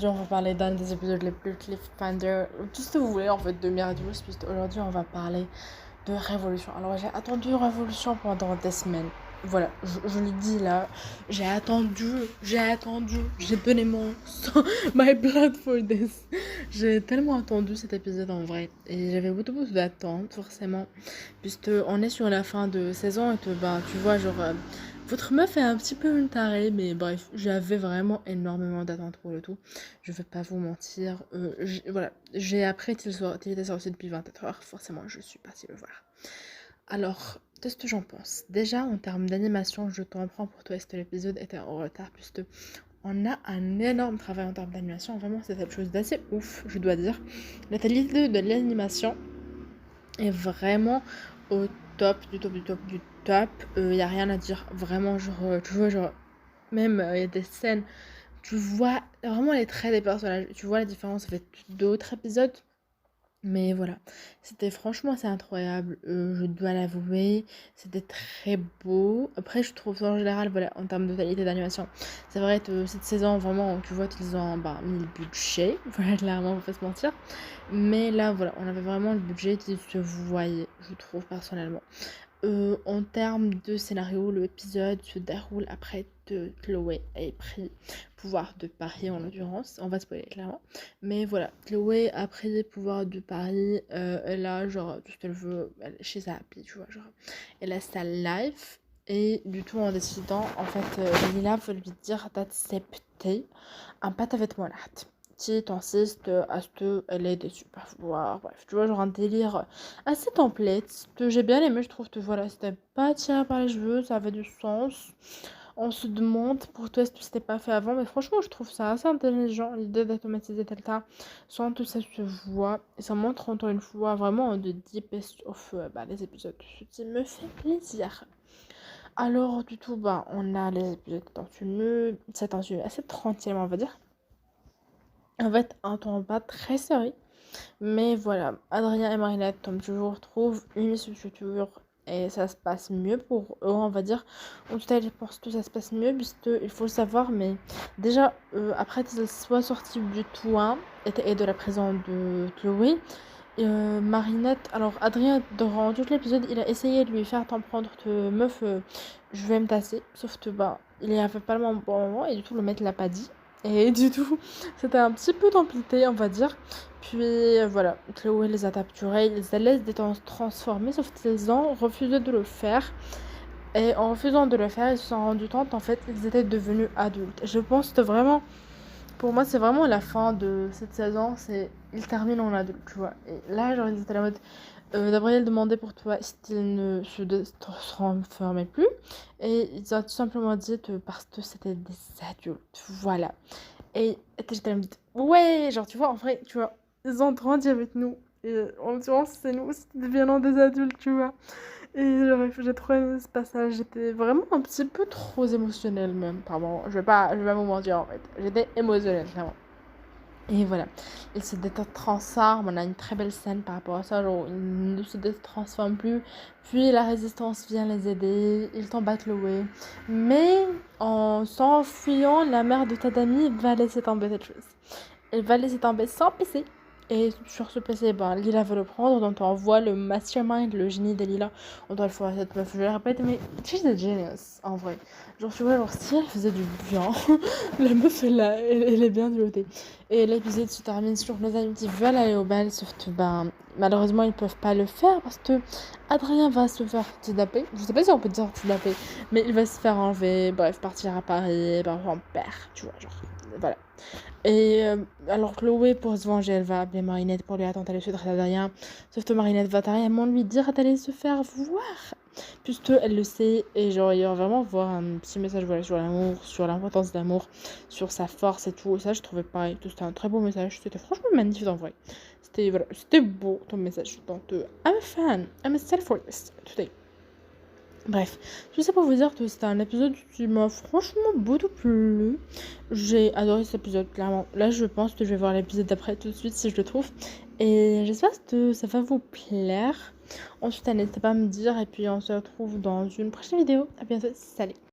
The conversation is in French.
On va parler d'un des épisodes les plus cliffhanger, tout ce que vous voulez en fait de Miraculous, puisque aujourd'hui on va parler de Révolution. Alors j'ai attendu Révolution pendant des semaines. Voilà, je le dis là, j'ai donné mon sang, my blood for this. J'ai tellement attendu cet épisode en vrai, et j'avais beaucoup d'attentes forcément, puisque on est sur la fin de saison et que ben tu vois genre votre meuf est un petit peu une tarée, mais bref, j'avais vraiment énormément d'attentes pour le tout. Je vais pas vous mentir. Voilà, j'ai appris qu'il était sorti depuis 24 heures. Forcément, je suis partie le voir. Alors, qu'est-ce que j'en pense? Déjà, en termes d'animation, je t'en prends pour toi, cet l'épisode était en retard, puisque on a un énorme travail en termes d'animation. Vraiment, c'est quelque chose d'assez ouf, je dois dire. La qualité de l'animation est vraiment au top, du top, du top, du top. Y a rien à dire. Vraiment, genre, tu vois, genre, même il y a des scènes, tu vois vraiment les traits des personnages, tu vois la différence avec d'autres épisodes. Mais voilà, c'était franchement assez incroyable, je dois l'avouer, c'était très beau. Après, je trouve en général, voilà, en termes de qualité d'animation, c'est vrai que cette saison, vraiment, tu vois qu'ils ont mis le budget, voilà, clairement, on va pas se mentir. Mais là, voilà, on avait vraiment le budget qui se voyait, je trouve, personnellement. En termes de scénario, l'épisode se déroule après que Chloé ait pris pouvoir de Paris en l'occurrence. On va spoiler clairement. Mais voilà, Chloé a pris pouvoir de Paris. Elle a genre tout ce qu'elle veut. Elle est chez Happy, tu vois. Genre, elle a sa life. Et du tout en décidant, en fait, Lila veut lui dire d'accepter un pacte avec moi là qui t'insiste à ce qu'elle ait des super pouvoirs. Bref, tu vois, genre un délire assez template que j'ai bien aimé. Je trouve que voilà, c'était pas tiré par les cheveux, ça avait du sens. On se demande pour toi si tout s'était pas fait avant, mais franchement, je trouve ça assez intelligent l'idée d'automatiser Delta sans que ça se voit. Et ça montre encore une fois vraiment de deepest of les épisodes. Ce qui me fait plaisir. Alors, du tout, on a les épisodes tensionneux, c'est tensionneux, assez tranquille, on va dire. En fait, un ton pas très sérieux. Mais voilà, Adrien et Marinette, comme toujours, trouvent une substitution et ça se passe mieux pour eux, on va dire. En tout cas, je pense que ça se passe mieux, puisque il faut le savoir, mais déjà, après qu'ils soient sortis du toit et de la prison de Chloé, Marinette, alors Adrien, durant tout l'épisode, il a essayé de lui faire comprendre que meuf, je vais me tasser, sauf que il y avait pas le bon moment et du tout, le mec l'a pas dit. Et du tout, c'était un petit peu compliqué, on va dire. Puis voilà, Chloé les a capturés, ils les laissent transformer, sauf qu'ils ont refusé de le faire. Et en refusant de le faire, ils se sont rendus compte en fait qu'ils étaient devenus adultes. Je pense que vraiment, pour moi, c'est vraiment la fin de cette saison, c'est ils terminent en adulte, tu vois. Et là, genre, ils étaient à la mode. Gabriel demandait pour toi s'il ne se transformait plus. Et ils ont tout simplement dit que parce que c'était des adultes. Voilà. Et j'étais là, ouais, genre, tu vois, en vrai, tu vois, ils ont grandi avec nous. Et en l'occurrence, c'est nous aussi qui devenons des adultes, tu vois. Et genre, j'ai trop aimé ce passage. J'étais vraiment un petit peu trop émotionnelle, même. Pardon, je vais pas vous mentir, en fait. J'étais émotionnelle, clairement. Et voilà, ils se transforment, on a une très belle scène par rapport à ça, genre ils ne se transforment plus, puis la résistance vient les aider, ils tombent à Chloé, mais en s'enfuyant, la mère de Tadami va laisser tomber cette chose. Elle va laisser tomber son PC. Et sur ce PC, Lila veut le prendre, donc on voit le mastermind, le génie de Lila. On doit le faire à cette meuf, je le répète, mais she's a genius, en vrai. Genre, tu vois, genre, si elle faisait du bien, la meuf, elle est bien dotée. Et l'épisode se termine sur nos amis qui veulent aller au bal, sauf que, malheureusement, ils peuvent pas le faire parce que Adrien va se faire kidnapper. Je sais pas si on peut dire kidnapper, mais il va se faire enlever, bref, partir à Paris par son père, tu vois, genre, voilà. Et alors Chloé, pour se venger, elle va appeler Marinette pour lui attendre d'aller se traiter d'Adrien. Sauf que Marinette va carrément lui dire d'aller se faire voir. Puisque elle le sait, et genre il va vraiment voir un petit message voilà, sur l'amour, sur l'importance de l'amour, sur sa force et tout. Et ça, je trouvais pareil, que c'était un très beau message. C'était franchement magnifique en vrai. C'était voilà, c'était beau ton message. Donc, I'm a fan, I'm a stand for this today. Bref, tout ça pour vous dire que c'était un épisode qui m'a franchement beaucoup plu. J'ai adoré cet épisode, clairement. Là, je pense que je vais voir l'épisode d'après tout de suite si je le trouve. Et j'espère que ça va vous plaire. Ensuite, n'hésitez pas à me dire. Et puis, on se retrouve dans une prochaine vidéo. À bientôt. Salut!